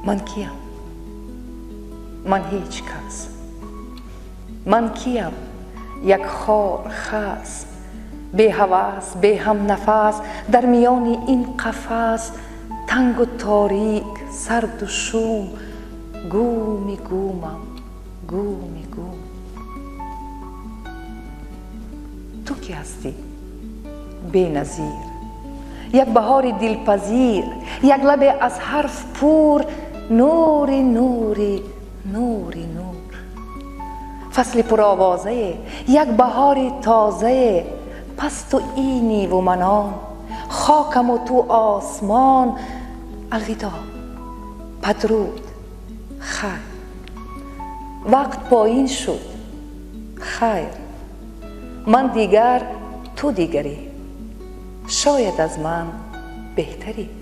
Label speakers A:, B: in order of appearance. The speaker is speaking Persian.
A: من کیم؟ من هیچ کس. من کیم؟ یک خار خس، بی هوس، بی هم نفس، در میان این قفس تنگ و تاریک، سرد و شوم، گومی گومم، گومی گوم. تو کی هستی؟ بی نظیر، یک بهار دلپذیر، یک لب از حرف پور، نوری نوری نوری نور. فصل پرآوازه، یک بهار تازه، پس تو اینی و من آن، خاکم و تو آسمان. الوداع، بدرود، خیر. وقت پایین شد، خیر. من دیگر، تو دیگری، شاید از من بهتری.